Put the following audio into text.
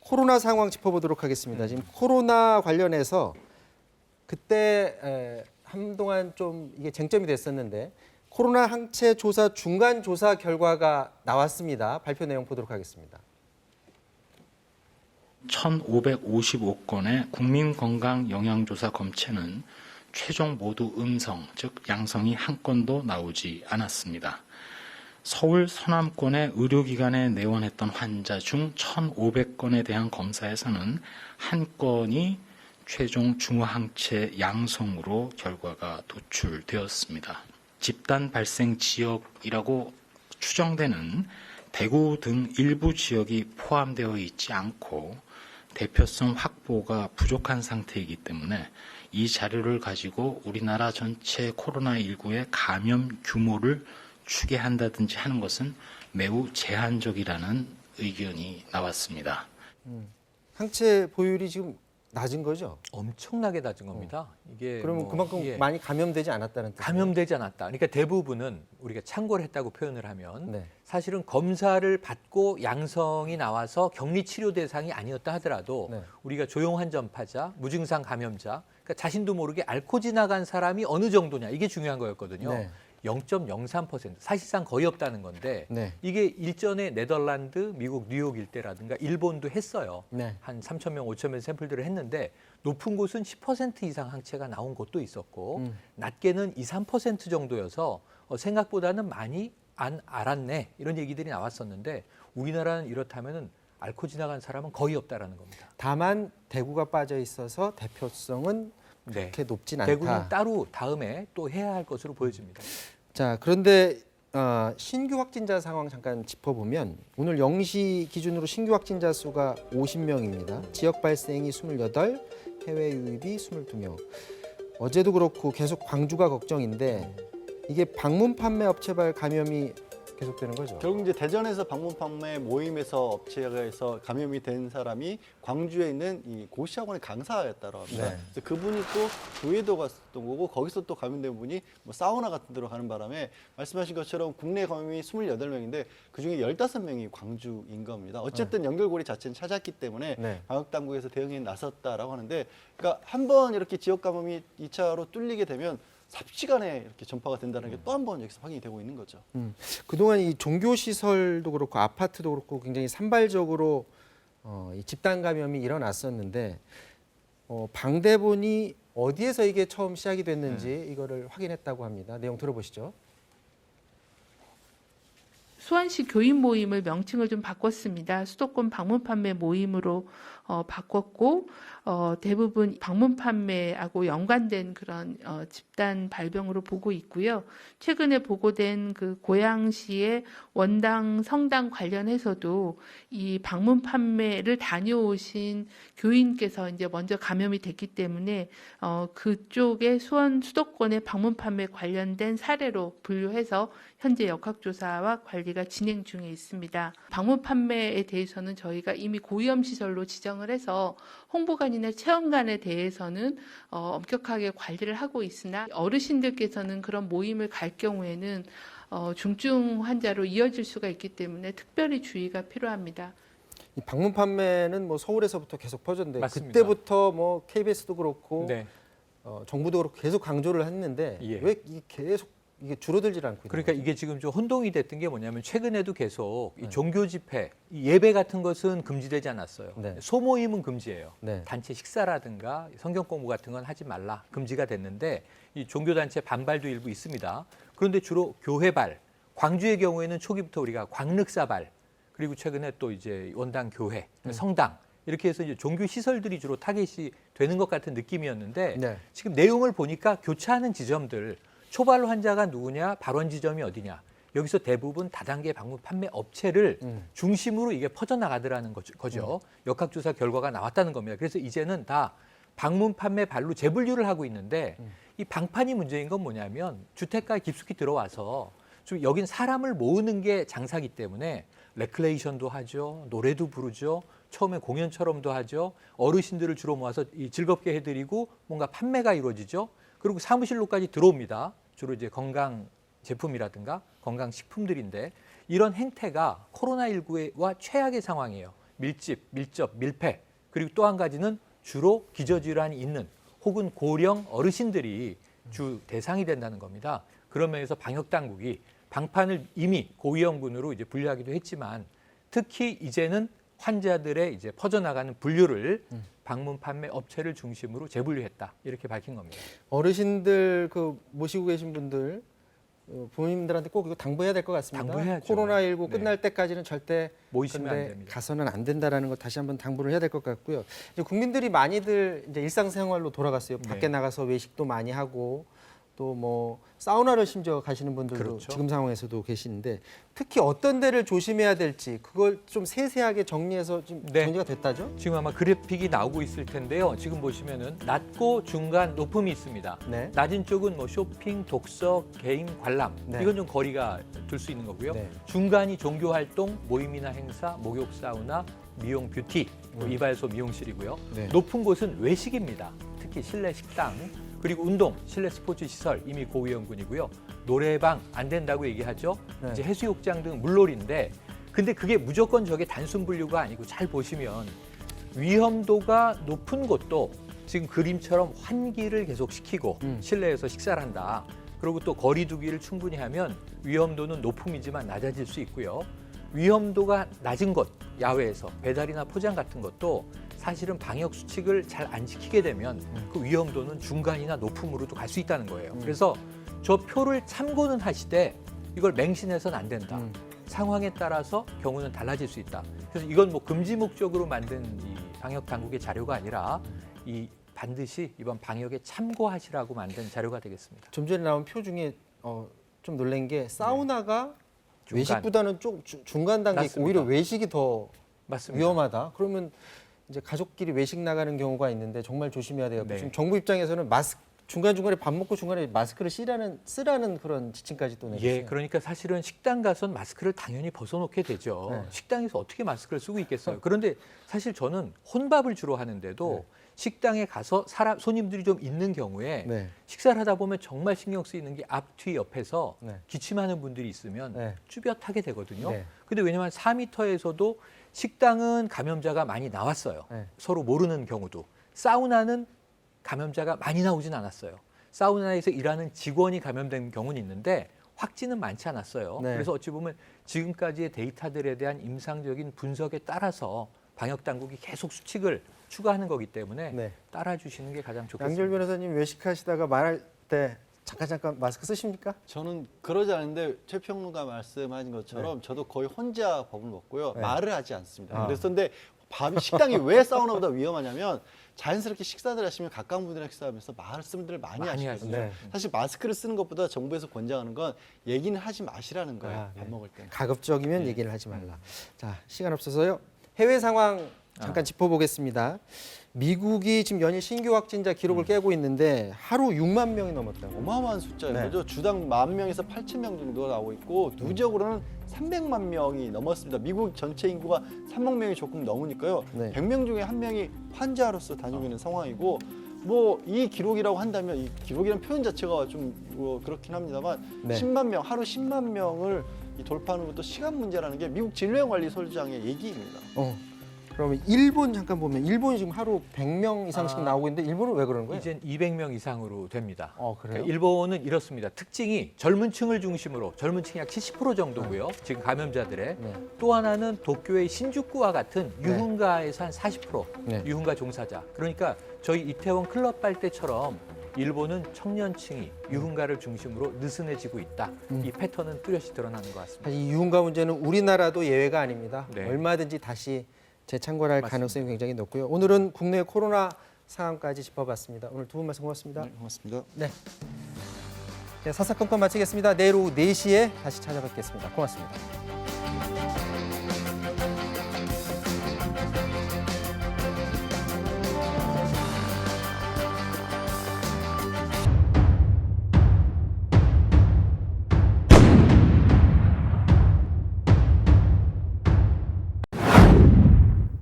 코로나 상황 짚어보도록 하겠습니다. 지금 코로나 관련해서 그때 한동안 좀 이게 쟁점이 됐었는데 코로나 항체 조사 중간 조사 결과가 나왔습니다. 발표 내용 보도록 하겠습니다. 1,555건의 국민건강영양조사 검체는 최종 모두 음성, 즉 양성이 한 건도 나오지 않았습니다. 서울 서남권의 의료기관에 내원했던 환자 중 1,500건에 대한 검사에서는 한 건이 최종 중화항체 양성으로 결과가 도출되었습니다. 집단 발생 지역이라고 추정되는 대구 등 일부 지역이 포함되어 있지 않고 대표성 확보가 부족한 상태이기 때문에 이 자료를 가지고 우리나라 전체 코로나19의 감염 규모를 추계한다든지 하는 것은 매우 제한적이라는 의견이 나왔습니다. 항체 보율이 지금 낮은 거죠? 엄청나게 낮은 겁니다. 이게 그러면 그만큼 많이 감염되지 않았다는 뜻이에요? 감염되지 않았다. 그러니까 대부분은 우리가 참고를 했다고 표현을 하면 네. 사실은 검사를 받고 양성이 나와서 격리 치료 대상이 아니었다 하더라도 네. 우리가 조용한 전파자, 무증상 감염자, 그러니까 자신도 모르게 앓고 지나간 사람이 어느 정도냐 이게 중요한 거였거든요. 네. 0.03% 사실상 거의 없다는 건데 네. 이게 일전에 네덜란드, 미국 뉴욕 일대라든가 일본도 했어요. 네. 한 3,000명, 5,000명 샘플들을 했는데 높은 곳은 10% 이상 항체가 나온 곳도 있었고 낮게는 2, 3% 정도여서 생각보다는 많이 안 알았네 이런 얘기들이 나왔었는데 우리나라는 이렇다면은 앓고 지나간 사람은 거의 없다라는 겁니다. 다만 대구가 빠져 있어서 대표성은 그렇게 높진 않다. 대구는 따로 다음에 또 해야 할 것으로 보여집니다. 자, 그런데 신규 확진자 상황 잠깐 짚어보면 오늘 0시 기준으로 신규 확진자 수가 50명입니다. 지역 발생이 28, 해외 유입이 22명. 어제도 그렇고 계속 광주가 걱정인데 이게 방문 판매 업체발 감염이 계속되는 거죠. 결국 이제 대전에서 방문 판매 모임에서 업체에서 감염이 된 사람이 광주에 있는 이 고시학원의 강사였다고 합니다. 네. 그래서 그분이 또 교회도 갔었던 거고 거기서 또 감염된 분이 뭐 사우나 같은 데로 가는 바람에 말씀하신 것처럼 국내 감염이 28명인데 그중에 15명이 광주인 겁니다. 어쨌든 연결고리 자체는 찾았기 때문에 네. 방역 당국에서 대응에 나섰다라고 하는데 그러니까 한번 이렇게 지역 감염이 2차로 뚫리게 되면 삽시간에 이렇게 전파가 된다는 게 또 한 번 여기서 확인이 되고 있는 거죠. 그동안 이 종교 시설도 그렇고 아파트도 그렇고 굉장히 산발적으로 이 집단 감염이 일어났었는데 방대본이 어디에서 이게 처음 시작이 됐는지 이거를 확인했다고 합니다. 내용 들어보시죠. 수원시 교인 모임을 명칭을 좀 바꿨습니다. 수도권 방문 판매 모임으로 바꿨고 대부분 방문 판매하고 연관된 그런 집단 발병으로 보고 있고요. 최근에 보고된 그 고양시의 원당 성당 관련해서도 이 방문 판매를 다녀오신 교인께서 이제 먼저 감염이 됐기 때문에 그쪽에 수원 수도권의 방문 판매 관련된 사례로 분류해서 현재 역학조사와 관리가 진행 중에 있습니다. 방문 판매에 대해서는 저희가 이미 고위험 시설로 지정을 해서 홍보관이나 체험관에 대해서는 엄격하게 관리를 하고 있으나 어르신들께서는 그런 모임을 갈 경우에는 중증 환자로 이어질 수가 있기 때문에 특별히 주의가 필요합니다. 이 방문 판매는 뭐 서울에서부터 계속 퍼졌는데 맞습니다. 그때부터 뭐 KBS도 그렇고 네. 정부도 그렇고 계속 강조를 했는데 예. 왜 이 계속 이게 줄어들질 않고 있는 그러니까 거죠? 이게 지금 좀 혼동이 됐던 게 뭐냐면 최근에도 계속 이 종교 집회, 이 예배 같은 것은 금지되지 않았어요. 네. 소모임은 금지예요. 네. 단체 식사라든가 성경 공부 같은 건 하지 말라 금지가 됐는데 이 종교 단체 반발도 일부 있습니다. 그런데 주로 교회발, 광주의 경우에는 초기부터 우리가 광륵사발 그리고 최근에 또 이제 원당 교회, 성당 이렇게 해서 이제 종교 시설들이 주로 타겟이 되는 것 같은 느낌이었는데 네. 지금 내용을 보니까 교차하는 지점들. 초발 환자가 누구냐, 발원 지점이 어디냐. 여기서 대부분 다단계 방문 판매 업체를 중심으로 이게 퍼져나가더라는 거죠. 역학조사 결과가 나왔다는 겁니다. 그래서 이제는 다 방문 판매 발로 재분류를 하고 있는데 이 방판이 문제인 건 뭐냐면 주택가에 깊숙이 들어와서 좀 여긴 사람을 모으는 게 장사기 때문에 레클레이션도 하죠. 노래도 부르죠. 처음에 공연처럼도 하죠. 어르신들을 주로 모아서 즐겁게 해드리고 뭔가 판매가 이루어지죠. 그리고 사무실로까지 들어옵니다. 주로 이제 건강 제품이라든가 건강 식품들인데 이런 행태가 코로나19와 최악의 상황이에요. 밀집, 밀접, 밀폐 그리고 또 한 가지는 주로 기저질환이 있는 혹은 고령 어르신들이 주 대상이 된다는 겁니다. 그런 면에서 방역 당국이 방판을 이미 고위험군으로 이제 분류하기도 했지만 특히 이제는 환자들의 이제 퍼져나가는 분류를 방문 판매 업체를 중심으로 재분류했다 이렇게 밝힌 겁니다. 어르신들 그 모시고 계신 분들 부모님들한테 꼭 이거 당부해야 될 것 같습니다. 당부해야죠. 코로나19 네. 끝날 때까지는 절대 모이시면 안 근데 됩니다. 가서는 안 된다라는 거 다시 한번 당부를 해야 될 것 같고요. 이제 국민들이 많이들 이제 일상생활로 돌아갔어요. 네. 밖에 나가서 외식도 많이 하고 또 뭐 사우나를 심지어 가시는 분들도 그렇죠. 지금 상황에서도 계시는데 특히 어떤 데를 조심해야 될지 그걸 좀 세세하게 정리해서 좀 네. 정리가 됐다죠? 지금 아마 그래픽이 나오고 있을 텐데요. 지금 보시면은 낮고 중간 높음이 있습니다. 네. 낮은 쪽은 뭐 쇼핑, 독서, 개인 관람 네. 이건 좀 거리가 둘 수 있는 거고요. 네. 중간이 종교 활동, 모임이나 행사, 목욕 사우나, 미용 뷰티, 이발소 미용실이고요. 네. 높은 곳은 외식입니다. 특히 실내 식당, 그리고 운동, 실내 스포츠 시설 이미 고위험군이고요. 노래방 안 된다고 얘기하죠. 네. 이제 해수욕장 등 물놀이인데 근데 그게 무조건 저게 단순 분류가 아니고 잘 보시면 위험도가 높은 곳도 지금 그림처럼 환기를 계속 시키고 실내에서 식사를 한다. 그리고 또 거리 두기를 충분히 하면 위험도는 높음이지만 낮아질 수 있고요. 위험도가 낮은 곳, 야외에서 배달이나 포장 같은 것도 사실은 방역 수칙을 잘 안 지키게 되면 그 위험도는 중간이나 높음으로도 갈 수 있다는 거예요. 그래서 저 표를 참고는 하시되 이걸 맹신해서는 안 된다. 상황에 따라서 경우는 달라질 수 있다. 그래서 이건 뭐 금지 목적으로 만든 이 방역 당국의 자료가 아니라 이 반드시 이번 방역에 참고하시라고 만든 자료가 되겠습니다. 좀 전에 나온 표 중에 좀 놀란 게 사우나가 중간. 외식보다는 좀 중간 단계 있고 맞습니다. 오히려 외식이 더 맞습니다. 위험하다. 그러면 이제 가족끼리 외식 나가는 경우가 있는데 정말 조심해야 돼요. 네. 지금 정부 입장에서는 중간중간에 밥 먹고 중간에 마스크를 쓰라는 그런 지침까지 또 내셨어요. 예, 그러니까 사실은 식당 가선 마스크를 당연히 벗어놓게 되죠. 네. 식당에서 어떻게 마스크를 쓰고 있겠어요. 그런데 사실 저는 혼밥을 주로 하는데도 식당에 가서 손님들이 좀 있는 경우에 네. 식사를 하다 보면 정말 신경 쓰이는 게 앞뒤 옆에서 네. 기침하는 분들이 있으면 네. 쭈뼛하게 되거든요. 네. 근데 왜냐하면 4m에서도 식당은 감염자가 많이 나왔어요. 네. 서로 모르는 경우도. 사우나는 감염자가 많이 나오진 않았어요. 사우나에서 일하는 직원이 감염된 경우는 있는데 확진은 많지 않았어요. 네. 그래서 어찌 보면 지금까지의 데이터들에 대한 임상적인 분석에 따라서 방역 당국이 계속 수칙을 추가하는 거기 때문에 네. 따라주시는 게 가장 좋겠습니다. 양절 변호사님 외식하시다가 말할 때 잠깐 마스크 쓰십니까? 저는 그러지 않은데 최평론가 말씀하신 것처럼 저도 거의 혼자 밥을 먹고요. 네. 말을 하지 않습니다. 아. 그랬었는데 식당이 왜 사우나보다 위험하냐면 자연스럽게 식사들 하시면 가까운 분들이랑 식사하면서 말씀들을 많이 하시거든요. 하시죠. 네. 사실 마스크를 쓰는 것보다 정부에서 권장하는 건 얘기는 하지 마시라는 거예요. 아, 네. 밥 먹을 때. 가급적이면 얘기를 하지 말라. 자, 시간 없어서요. 해외 상황 잠깐 짚어보겠습니다. 미국이 지금 연일 신규 확진자 기록을 깨고 있는데 하루 6만 명이 넘었다고. 어마어마한 숫자인 네. 거죠. 주당 10,000명에서 8,000명 정도가 나오고 있고 누적으로는 300만 명이 넘었습니다. 미국 전체 인구가 3억 명이 조금 넘으니까요. 네. 100명 중에 한 명이 환자로서 다니고 있는 상황이고 뭐 이 기록이라고 한다면 이 기록이라는 표현 자체가 좀 그렇긴 합니다만 네. 10만 명, 하루 10만 명을 돌파하는 것도 시간 문제라는 게 미국 질병관리소장의 얘기입니다. 그러면 일본 잠깐 보면 일본이 지금 하루 100명 이상씩 나오고 있는데 일본은 왜 그러는 거예요? 이젠 200명 이상으로 됩니다. 그래요? 그러니까 일본은 이렇습니다. 특징이 젊은 층을 중심으로 젊은 층이 약 70% 정도고요. 지금 감염자들의 네. 또 하나는 도쿄의 신주쿠와 같은 유흥가에서 한 40%, 네. 유흥가 종사자. 그러니까 저희 이태원 클럽 빨대처럼 일본은 청년층이 유흥가를 중심으로 느슨해지고 있다. 이 패턴은 뚜렷이 드러나는 것 같습니다. 사실 이 유흥가 문제는 우리나라도 예외가 아닙니다. 네. 얼마든지 다시 재창궐할 맞습니다. 가능성이 굉장히 높고요. 오늘은 국내 코로나 상황까지 짚어봤습니다. 오늘 두 분 말씀 고맙습니다. 네, 고맙습니다. 네. 네, 사사건건 마치겠습니다. 내일 오후 4시에 다시 찾아뵙겠습니다. 고맙습니다.